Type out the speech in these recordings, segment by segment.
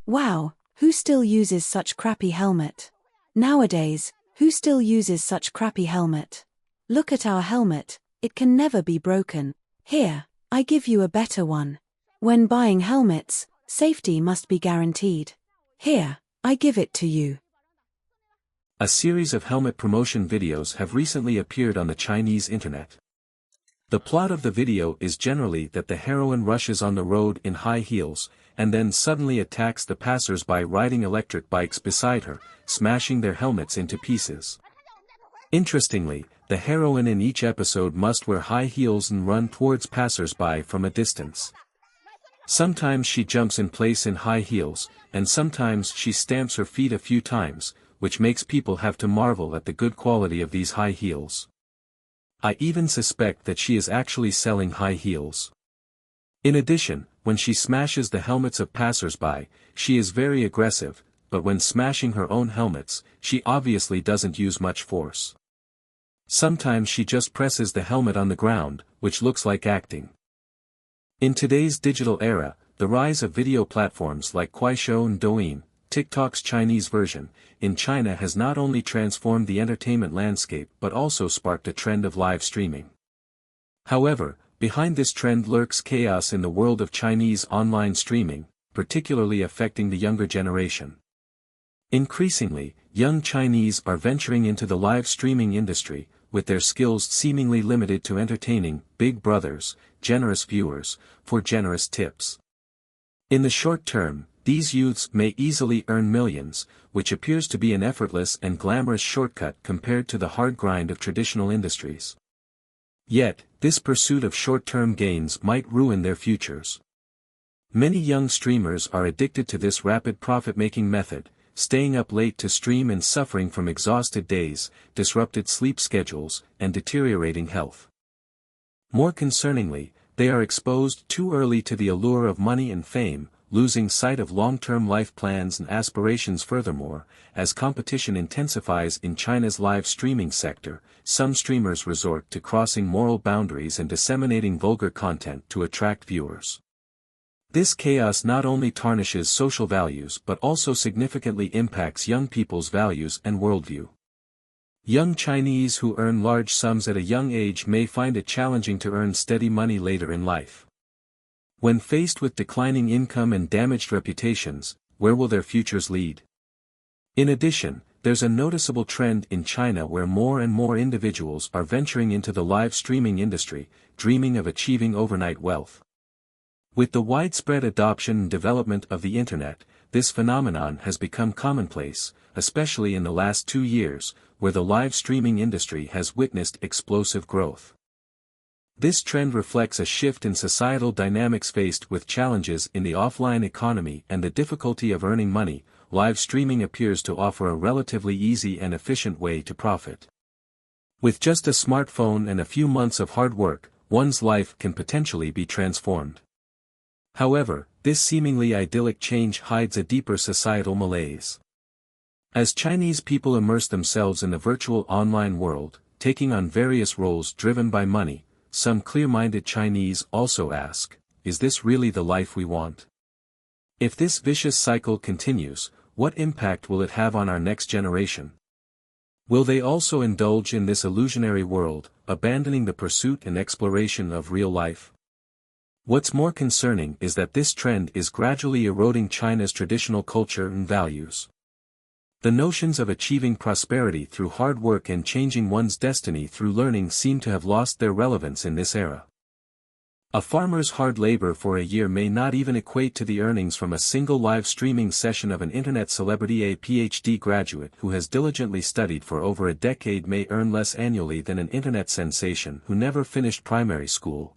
Wow, who still uses such crappy helmet? Nowadays, who still uses such crappy helmet? Look at our helmet, it can never be broken. Here, I give you a better one. When buying helmets, safety must be guaranteed. Here, I give it to you. A series of helmet promotion videos have recently appeared on the Chinese internet. The plot of the video is generally that the heroine rushes on the road in high heels, and then suddenly attacks the passers-by riding electric bikes beside her, smashing their helmets into pieces. Interestingly, the heroine in each episode must wear high heels and run towards passers-by from a distance. Sometimes she jumps in place in high heels, and sometimes she stamps her feet a few times, which makes people have to marvel at the good quality of these high heels. I even suspect that she is actually selling high heels. In addition, when she smashes the helmets of passers-by, she is very aggressive, but when smashing her own helmets, she obviously doesn't use much force. Sometimes she just presses the helmet on the ground, which looks like acting. In today's digital era, the rise of video platforms like Kuaishou and Douyin, TikTok's Chinese version, in China has not only transformed the entertainment landscape but also sparked a trend of live streaming. However, behind this trend lurks chaos in the world of Chinese online streaming, particularly affecting the younger generation. Increasingly, young Chinese are venturing into the live streaming industry, with their skills seemingly limited to entertaining big brothers, generous viewers, for generous tips. In the short term, these youths may easily earn millions, which appears to be an effortless and glamorous shortcut compared to the hard grind of traditional industries. Yet, this pursuit of short-term gains might ruin their futures. Many young streamers are addicted to this rapid profit-making method, staying up late to stream and suffering from exhausted days, disrupted sleep schedules, and deteriorating health. More concerningly, they are exposed too early to the allure of money and fame, losing sight of long-term life plans and aspirations. Furthermore, as competition intensifies in China's live streaming sector, some streamers resort to crossing moral boundaries and disseminating vulgar content to attract viewers. This chaos not only tarnishes social values but also significantly impacts young people's values and worldview. Young Chinese who earn large sums at a young age may find it challenging to earn steady money later in life. When faced with declining income and damaged reputations, where will their futures lead? In addition, there's a noticeable trend in China where more and more individuals are venturing into the live streaming industry, dreaming of achieving overnight wealth. With the widespread adoption and development of the internet, this phenomenon has become commonplace, especially in the last 2 years, where the live streaming industry has witnessed explosive growth. This trend reflects a shift in societal dynamics. Faced with challenges in the offline economy and the difficulty of earning money, live streaming appears to offer a relatively easy and efficient way to profit. With just a smartphone and a few months of hard work, one's life can potentially be transformed. However, this seemingly idyllic change hides a deeper societal malaise. As Chinese people immerse themselves in the virtual online world, taking on various roles driven by money, some clear-minded Chinese also ask, is this really the life we want? If this vicious cycle continues, what impact will it have on our next generation? Will they also indulge in this illusionary world, abandoning the pursuit and exploration of real life? What's more concerning is that this trend is gradually eroding China's traditional culture and values. The notions of achieving prosperity through hard work and changing one's destiny through learning seem to have lost their relevance in this era. A farmer's hard labor for a year may not even equate to the earnings from a single live streaming session of an internet celebrity. A PhD graduate who has diligently studied for over a decade may earn less annually than an internet sensation who never finished primary school.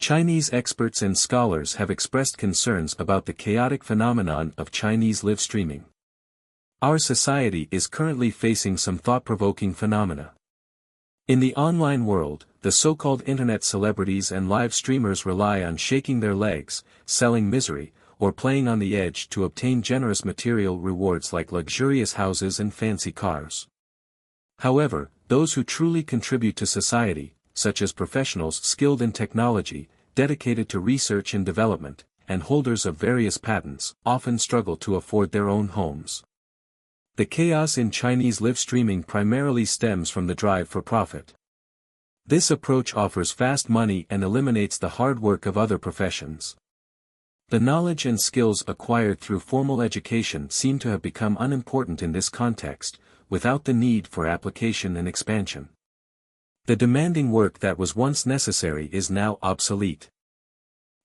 Chinese experts and scholars have expressed concerns about the chaotic phenomenon of Chinese live streaming. Our society is currently facing some thought-provoking phenomena. In the online world, the so-called internet celebrities and live streamers rely on shaking their legs, selling misery, or playing on the edge to obtain generous material rewards like luxurious houses and fancy cars. However, those who truly contribute to society, such as professionals skilled in technology, dedicated to research and development, and holders of various patents, often struggle to afford their own homes. The chaos in Chinese live streaming primarily stems from the drive for profit. This approach offers fast money and eliminates the hard work of other professions. The knowledge and skills acquired through formal education seem to have become unimportant in this context, without the need for application and expansion. The demanding work that was once necessary is now obsolete.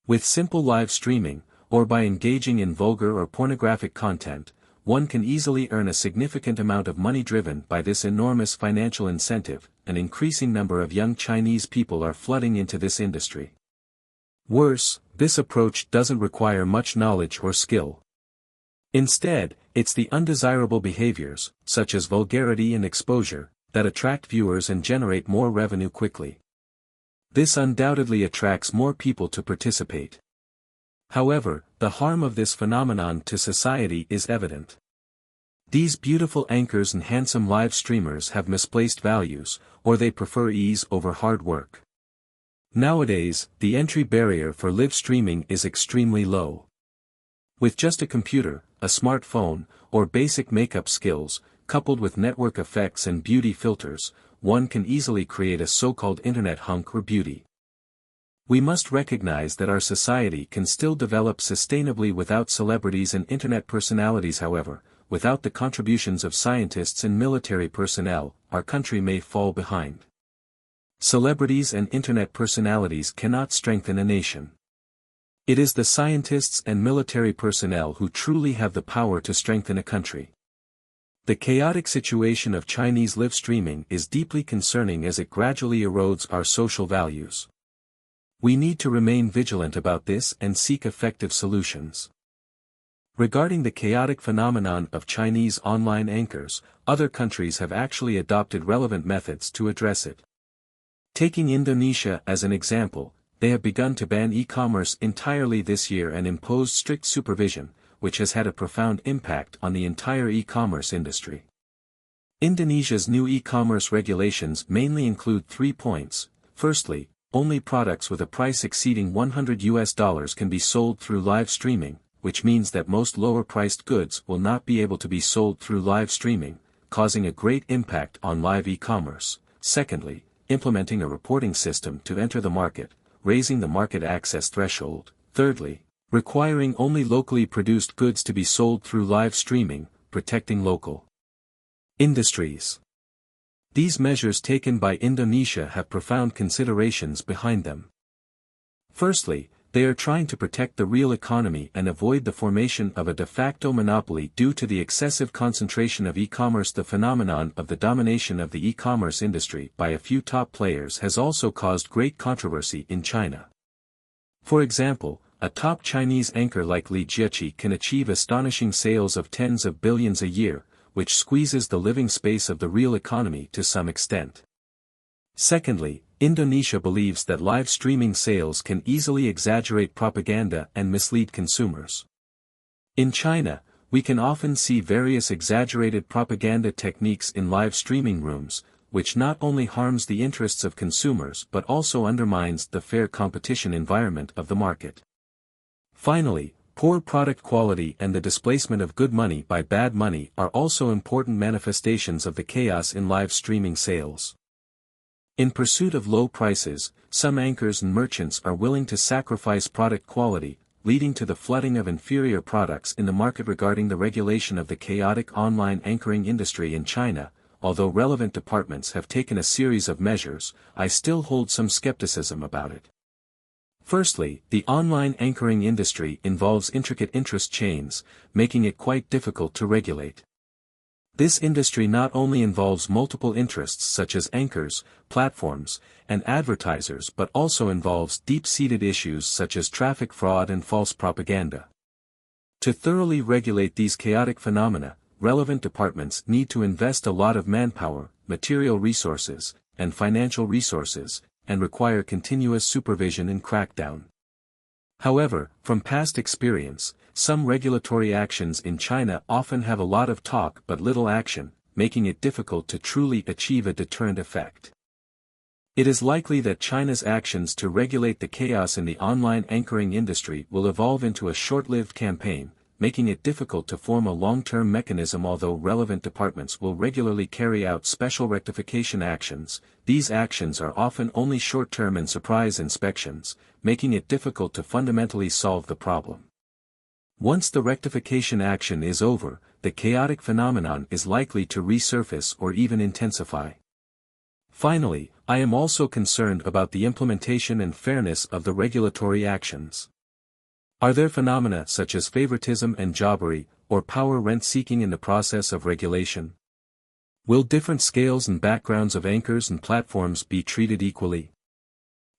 With simple live streaming, or by engaging in vulgar or pornographic content, one can easily earn a significant amount of money driven by this enormous financial incentive. An increasing number of young Chinese people are flooding into this industry. Worse, this approach doesn't require much knowledge or skill. Instead, it's the undesirable behaviors, such as vulgarity and exposure, that attract viewers and generate more revenue quickly. This undoubtedly attracts more people to participate. However, the harm of this phenomenon to society is evident. These beautiful anchors and handsome live streamers have misplaced values, or they prefer ease over hard work. Nowadays, the entry barrier for live streaming is extremely low. With just a computer, a smartphone, or basic makeup skills, coupled with network effects and beauty filters, one can easily create a so-called internet hunk or beauty. We must recognize that our society can still develop sustainably without celebrities and internet personalities. However, without the contributions of scientists and military personnel, our country may fall behind. Celebrities and internet personalities cannot strengthen a nation. It is the scientists and military personnel who truly have the power to strengthen a country. The chaotic situation of Chinese live streaming is deeply concerning as it gradually erodes our social values. We need to remain vigilant about this and seek effective solutions. Regarding the chaotic phenomenon of Chinese online anchors, other countries have actually adopted relevant methods to address it. Taking Indonesia as an example, they have begun to ban e-commerce entirely this year and imposed strict supervision, which has had a profound impact on the entire e-commerce industry. Indonesia's new e-commerce regulations mainly include 3 points. Firstly, only products with a price exceeding $100 can be sold through live streaming, which means that most lower-priced goods will not be able to be sold through live streaming, causing a great impact on live e-commerce. Secondly, implementing a reporting system to enter the market, raising the market access threshold. Thirdly, requiring only locally produced goods to be sold through live streaming, protecting local industries. These measures taken by Indonesia have profound considerations behind them. Firstly, they are trying to protect the real economy and avoid the formation of a de facto monopoly due to the excessive concentration of e-commerce. The phenomenon of the domination of the e-commerce industry by a few top players has also caused great controversy in China. For example, a top Chinese anchor like Li Jiaqi can achieve astonishing sales of tens of billions a year, which squeezes the living space of the real economy to some extent. Secondly, Indonesia believes that live streaming sales can easily exaggerate propaganda and mislead consumers. In China, we can often see various exaggerated propaganda techniques in live streaming rooms, which not only harms the interests of consumers but also undermines the fair competition environment of the market. Finally, poor product quality and the displacement of good money by bad money are also important manifestations of the chaos in live streaming sales. In pursuit of low prices, some anchors and merchants are willing to sacrifice product quality, leading to the flooding of inferior products in the market. Regarding the regulation of the chaotic online anchoring industry in China, although relevant departments have taken a series of measures, I still hold some skepticism about it. Firstly, the online anchoring industry involves intricate interest chains, making it quite difficult to regulate. This industry not only involves multiple interests such as anchors, platforms, and advertisers but also involves deep-seated issues such as traffic fraud and false propaganda. To thoroughly regulate these chaotic phenomena, relevant departments need to invest a lot of manpower, material resources, and financial resources, and require continuous supervision and crackdown. However, from past experience, some regulatory actions in China often have a lot of talk but little action, making it difficult to truly achieve a deterrent effect. It is likely that China's actions to regulate the chaos in the online anchoring industry will evolve into a short-lived campaign, making it difficult to form a long-term mechanism. Although relevant departments will regularly carry out special rectification actions, these actions are often only short-term and surprise inspections, making it difficult to fundamentally solve the problem. Once the rectification action is over, the chaotic phenomenon is likely to resurface or even intensify. Finally, I am also concerned about the implementation and fairness of the regulatory actions. Are there phenomena such as favoritism and jobbery, or power rent-seeking in the process of regulation? Will different scales and backgrounds of anchors and platforms be treated equally?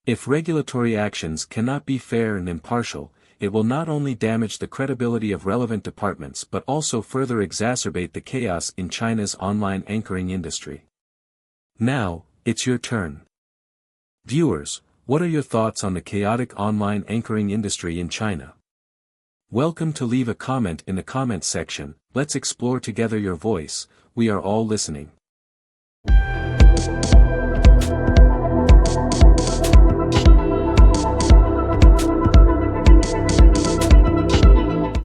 If regulatory actions cannot be fair and impartial, it will not only damage the credibility of relevant departments but also further exacerbate the chaos in China's online anchoring industry. Now, it's your turn. Viewers, what are your thoughts on the chaotic online anchoring industry in China? Welcome to leave a comment in the comments section. Let's explore together. Your voice, we are all listening.